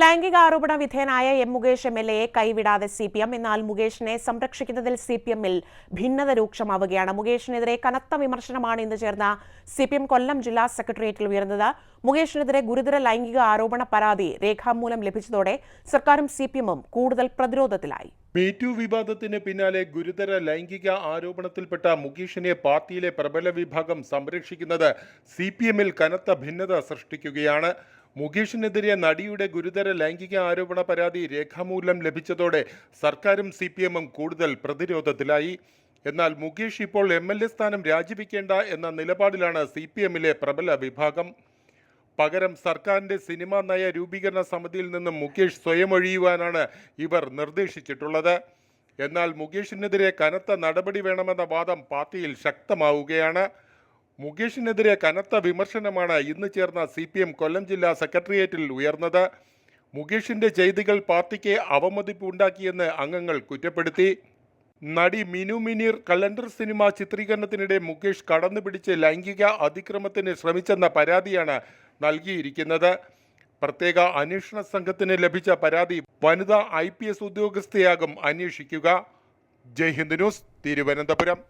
ലൈംഗിക ആരോപണ വിധേയനായ എം മുകേഷ് MLA കൈവിടാതെ CPM. എന്നാൽ മുകേഷിനെ സംരക്ഷിക്കുന്നതിൽ CPM-ൽ ഭിന്നത രൂക്ഷമാവുകയാണ്. മുകേഷിനെതിരെ കനത്ത വിമർശനമാണ് ഇന്ന് ചേർന്ന CPM കൊല്ലം ജില്ലാ സെക്രട്ടേറിയറ്റിൽ ഉയർന്നത്. മുകേഷിനെതിരെ ഗുരുതര ലൈംഗിക ആരോപണ പരാതി രേഖാമൂലം ലഭിച്ചതോടെ സർക്കാരും CPM-ഉം കൂടുതൽ പ്രതിരോധത്തിലായി. മീറ്റു വിവാദത്തിന് പിന്നാലെ ഗുരുതര ലൈംഗിക ആരോപണത്തിൽപ്പെട്ട മുകേഷിനെ പാർട്ടിയിലെ പ്രബല വിഭാഗം സംരക്ഷിക്കുന്നത് CPM-ൽ കനത്ത ഭിന്നത സൃഷ്ടിക്കുകയാണ്. മുകേഷിനെതിരെ നടിയുടെ ഗുരുതര ലൈംഗിക ആരോപണ പരാതി രേഖാമൂലം ലഭിച്ചതോടെ സർക്കാരും CPM-ഉം കൂടുതൽ പ്രതിരോധത്തിലായി. എന്നാൽ മുകേഷ് ഇപ്പോൾ MLA സ്ഥാനം രാജിവെക്കേണ്ട എന്ന നിലപാടിലാണ് CPM-ലെ പ്രബല വിഭാഗം. പകരം സർക്കാരിന്റെ സിനിമാ നയ രൂപീകരണ സമിതിയിൽ നിന്നും മുകേഷ് സ്വയം ഒഴിയുവാനാണ് ഇവർ നിർദ്ദേശിച്ചിട്ടുള്ളത്. എന്നാൽ മുകേഷിനെതിരെ കനത്ത നടപടി വേണമെന്ന വാദം പാർട്ടിയിൽ ശക്തമാവുകയാണ്. മുകേഷിനെതിരെ കനത്ത വിമർശനമാണ് ഇന്ന് ചേർന്ന CPM കൊല്ലം ജില്ലാ സെക്രട്ടേറിയറ്റിൽ ഉയർന്നത്. മുകേഷിന്റെ ചെയ്തികൾ പാർട്ടിക്ക് അവമതിപ്പുണ്ടാക്കിയെന്ന് അംഗങ്ങൾ കുറ്റപ്പെടുത്തി. നടി മിനു മിനീർ കലണ്ടർ സിനിമ ചിത്രീകരണത്തിനിടെ മുകേഷ് കടന്നുപിടിച്ച് ലൈംഗിക അതിക്രമത്തിന് ശ്രമിച്ചെന്ന പരാതിയാണ് നൽകിയിരിക്കുന്നത്. പ്രത്യേക അന്വേഷണ സംഘത്തിന് ലഭിച്ച പരാതി വനിതാ IPS ഉദ്യോഗസ്ഥയാകും അന്വേഷിക്കുക. ജയ് ഹിന്ദ് ന്യൂസ്, തിരുവനന്തപുരം.